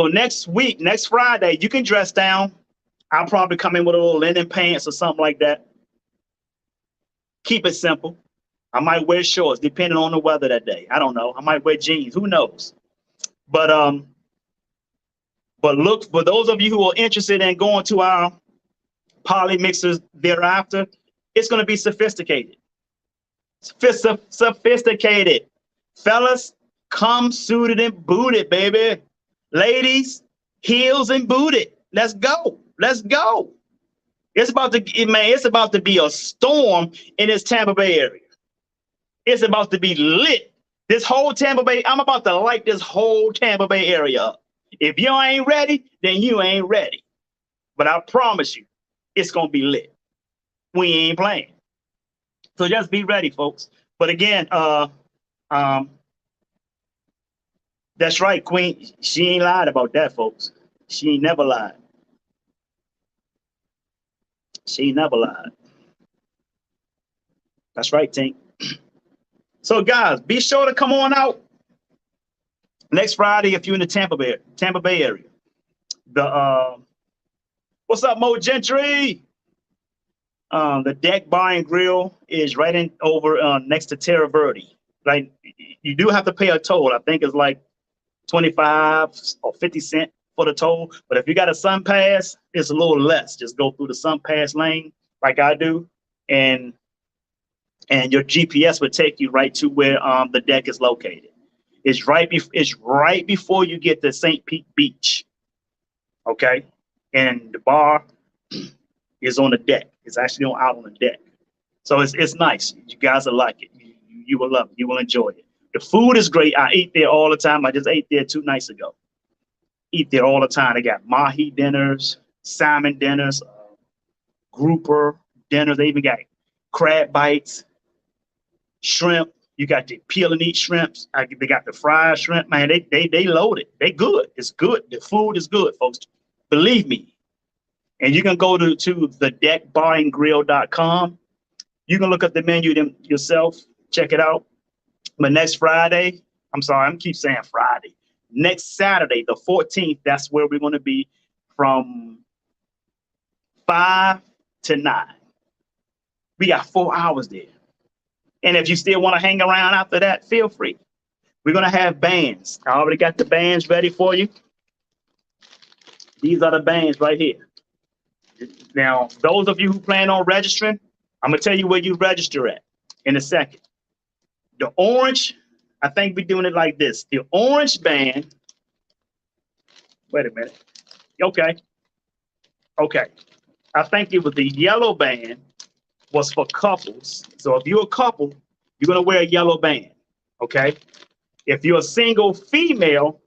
next week, next Friday, you can dress down. I'll probably come in with a little linen pants or something like that. Keep it simple. I might wear shorts depending on the weather that day. I don't know. I might wear jeans. Who knows? But look, for those of you who are interested in going to our poly mixers thereafter, it's going to be sophisticated. Sophisticated. Fellas, come suited and booted, baby. Ladies, heels and booted. Let's go. Let's go. It's about to, man, it's about to be a storm in this Tampa Bay area. It's about to be lit. This whole Tampa Bay, I'm about to light this whole Tampa Bay area up. If you ain't ready, then you ain't ready. But I promise you, it's going to be lit. We ain't playing. So just be ready, folks. But again, that's right, Queen. She ain't lied about that, folks. She ain't never lied. She ain't never lied. That's right, Tink. So, guys, be sure to come on out next Friday if you're in the Tampa Bay area. What's up, Mo Gentry? The Deck Bar and Grill is right in over next to Terra Verde. Like, you do have to pay a toll. I think it's like 25 or 50 cents for the toll. But if you got a Sun Pass, it's a little less. Just go through the Sun Pass lane like I do, and your GPS would take you right to where the deck is located. It's right before you get to St. Pete Beach. Okay, and the bar is on the deck. It's actually out on the deck. So it's nice. You guys will like it. You will love it. You will enjoy it. The food is great. I eat there all the time. I just ate there 2 nights ago. Eat there all the time. They got mahi dinners, salmon dinners, grouper dinners. They even got crab bites, shrimp. You got the peel and eat shrimps. They got the fried shrimp. Man, they load it. They good. It's good. The food is good, folks. Believe me. And you can go to thedeckbarandgrill.com. You can look up the menu yourself. Check it out. But next Friday, I keep saying Friday. Next Saturday, the 14th, that's where we're going to be from 5 to 9. We got 4 hours there. And if you still want to hang around after that, feel free. We're going to have bands. I already got the bands ready for you. These are the bands right here. Now, those of you who plan on registering, I'm going to tell you where you register at in a second. The orange, I think we're doing it like this. The orange band, wait a minute. Okay. I think it was the yellow band was for couples. So if you're a couple, you're going to wear a yellow band. Okay. If you're a single female,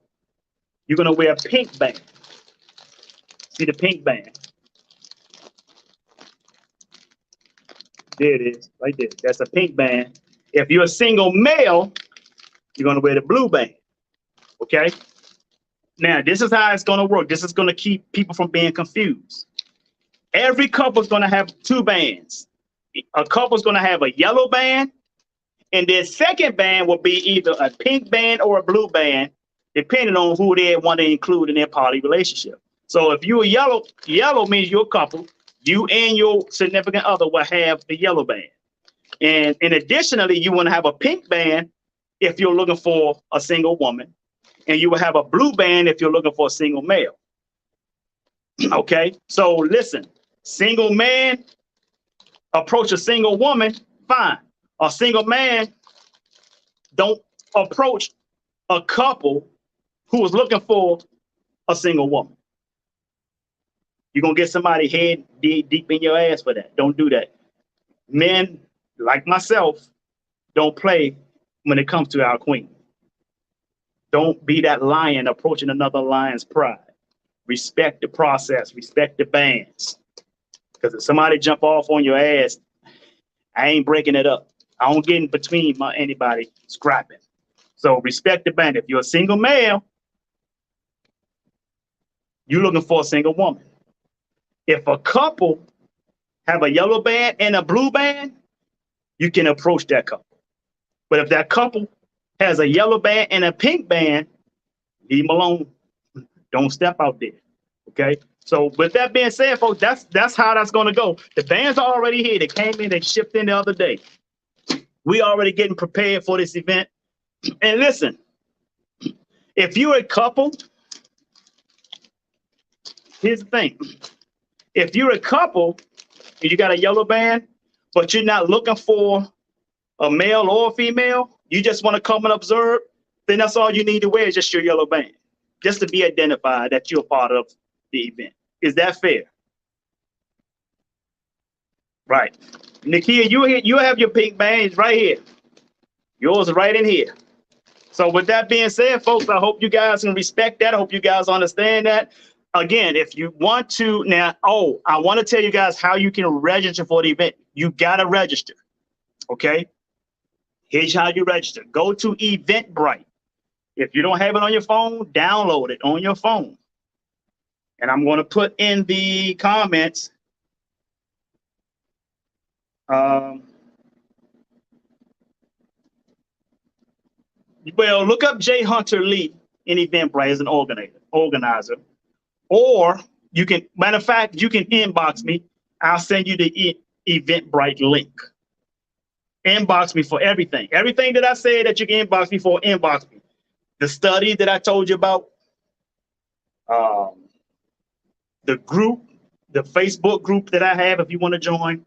you're going to wear a pink band. See the pink band? There it is, right there. That's a pink band. If you're a single male, you're going to wear the blue band. Okay? Now, this is how it's going to work. This is going to keep people from being confused. Every couple is going to have 2 bands. A couple is going to have a yellow band, and their second band will be either a pink band or a blue band, depending on who they want to include in their poly relationship. So if you're yellow means you're a couple. You and your significant other will have the yellow band. And additionally, you want to have a pink band if you're looking for a single woman. And you will have a blue band if you're looking for a single male. Okay, so listen, single man approach a single woman, fine. A single man don't approach a couple who is looking for a single woman. You're going to get somebody head deep in your ass for that. Don't do that. Men, like myself, don't play when it comes to our queen. Don't be that lion approaching another lion's pride. Respect the process. Respect the bands. Because if somebody jump off on your ass, I ain't breaking it up. I don't get in between anybody scrapping. So respect the band. If you're a single male, you're looking for a single woman. If a couple have a yellow band and a blue band, you can approach that couple. But if that couple has a yellow band and a pink band, leave them alone. Don't step out there. Okay? So with that being said, folks, that's how that's going to go. The bands are already here. They came in, they shipped in the other day. We already getting prepared for this event. And listen, if you're a couple, here's the thing. If you're a couple and you got a yellow band, but you're not looking for a male or a female, you just want to come and observe, then that's all you need to wear is just your yellow band, just to be identified that you're a part of the event. Is that fair? Right. Nakia, you have your pink band right here. Yours is right in here. So with that being said, folks, I hope you guys can respect that. I hope you guys understand that. Again, if you want to now, I want to tell you guys how you can register for the event. You got to register. Okay. Here's how you register. Go to Eventbrite. If you don't have it on your phone, download it on your phone. And I'm going to put in the comments. Well, look up Jay Hunter Lee in Eventbrite as an organizer. Or you can, matter of fact, you can inbox me. I'll send you the Eventbrite link. Inbox me for everything. Everything that I said that you can inbox me for, inbox me. The study that I told you about, the group, the Facebook group that I have if you want to join,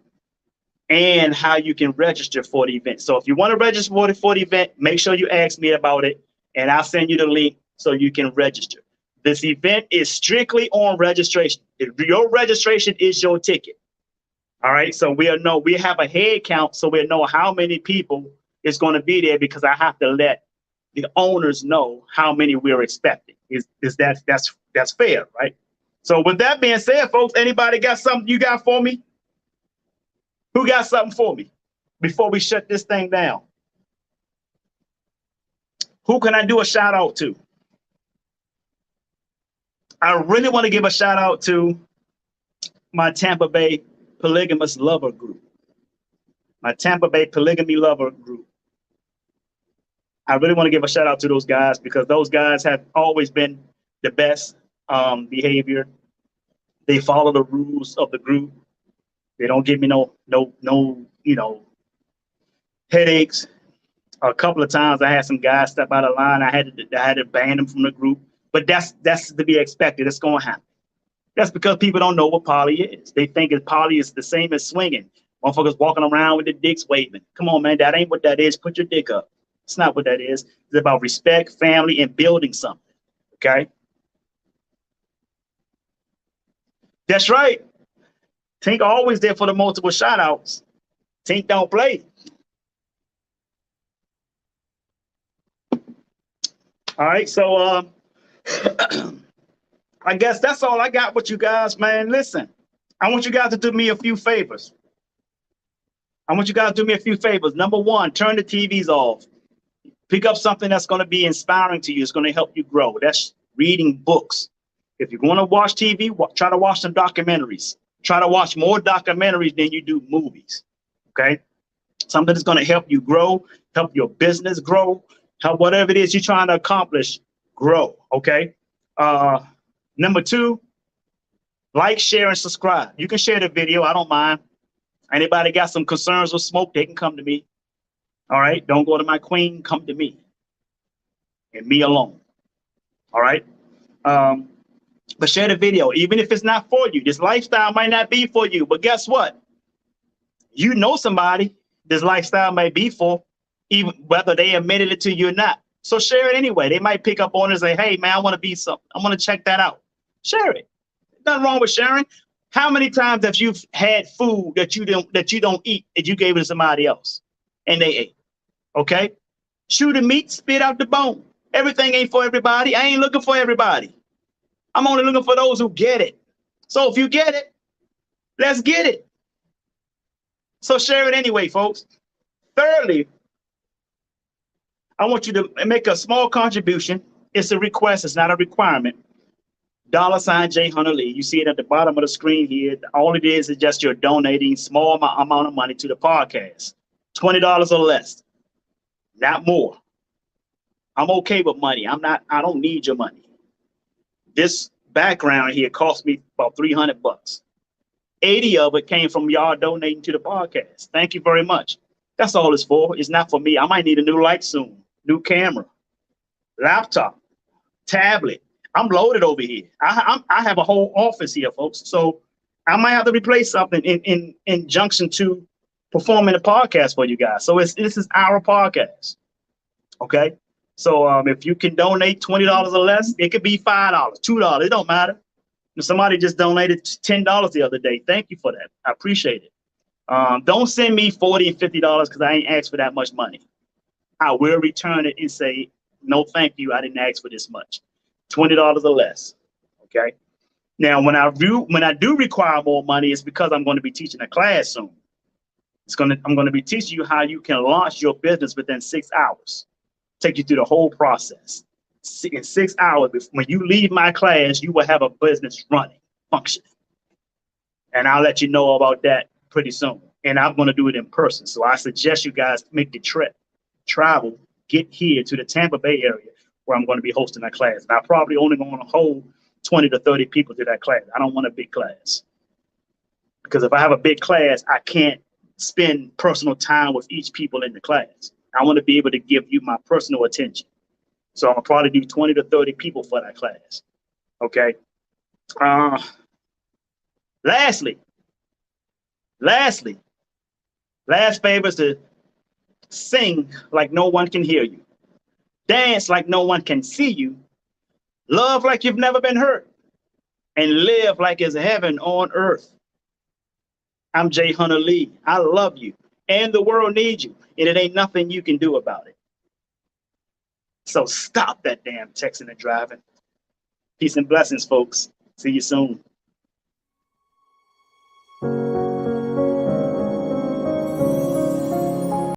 and how you can register for the event. So if you want to register for the event, make sure you ask me about it, and I'll send you the link so you can register. This event is strictly on registration. Your registration is your ticket. All right. So we have a head count, so we know how many people is going to be there, because I have to let the owners know how many we're expecting. That's fair, right? So with that being said, folks, anybody got something you got for me? Who got something for me before we shut this thing down? Who can I do a shout out to? I really want to give a shout out to my Tampa Bay Polygamous Lover Group. My Tampa Bay Polygamy Lover Group. I really want to give a shout out to those guys, because those guys have always been the best behavior. They follow the rules of the group. They don't give me no headaches. A couple of times I had some guys step out of line. I had to ban them from the group. But that's to be expected. It's going to happen. That's because people don't know what poly is. They think poly is the same as swinging. Motherfuckers walking around with their dicks waving. Come on, man. That ain't what that is. Put your dick up. It's not what that is. It's about respect, family, and building something. Okay? That's right. Tink always there for the multiple shout outs. Tink don't play. All right, so I guess that's all I got with you guys, man. Listen, I want you guys to do me a few favors. Number one, turn the TVs off. Pick up something that's going to be inspiring to you. It's going to help you grow. That's reading books. If you're going to watch TV, try to watch some documentaries. Try to watch more documentaries than you do movies. Okay? Something that's going to help you grow, help your business grow, help whatever it is you're trying to accomplish grow. Okay? Number two, like, share, and subscribe. You can share the video. I don't mind. Anybody got some concerns with smoke, they can come to me. All right? Don't go to my queen. Come to me. And me alone. All right? But share the video, even if it's not for you. This lifestyle might not be for you. But guess what? You know somebody this lifestyle may be for, even whether they admitted it to you or not. So share it anyway. They might pick up on it and say, hey, man, I want to be something. I want to check that out. Share it. Nothing wrong with sharing. How many times have you had food that you don't eat and you gave it to somebody else and they ate? Okay? Chew the meat, spit out the bone. Everything ain't for everybody. I ain't looking for everybody. I'm only looking for those who get it. So if you get it, let's get it. So share it anyway, folks. Thirdly, I want you to make a small contribution. It's a request. It's not a requirement. $ J Hunter Lee. You see it at the bottom of the screen here. All it is just you're donating small amount of money to the podcast. $20 or less, not more. I'm okay with money. I don't need your money. This background here cost me about $300. 80 of it came from y'all donating to the podcast. Thank you very much. That's all it's for. It's not for me. I might need a new light soon, new camera, laptop, tablet. I'm loaded over here. I have a whole office here, folks. So I might have to replace something in junction to performing a podcast for you guys. So this is our podcast. Okay. So if you can donate $20 or less, it could be $5, $2. It don't matter. If somebody just donated $10 the other day, thank you for that. I appreciate it. Don't send me $40 and $50 because I ain't asked for that much money. I will return it and say, no, thank you. I didn't ask for this much. $20 or less. Okay. Now, when I do require more money, it's because I'm going to be teaching a class soon. I'm going to be teaching you how you can launch your business within 6 hours. Take you through the whole process. In 6 hours, when you leave my class, you will have a business running, functioning. And I'll let you know about that pretty soon. And I'm going to do it in person. So I suggest you guys make the trip, travel, get here to the Tampa Bay area where I'm going to be hosting that class. And I probably only going to hold 20 to 30 people to that class. I don't want a big class. Because if I have a big class, I can't spend personal time with each people in the class. I want to be able to give you my personal attention. So I'm going to probably do 20 to 30 people for that class. Okay. Lastly, last favor is to sing like no one can hear you. Dance like no one can see you. Love like you've never been hurt. And live like it's heaven on earth. I'm Jay Hunter Lee. I love you. And the world needs you. And it ain't nothing you can do about it. So stop that damn texting and driving. Peace and blessings, folks. See you soon.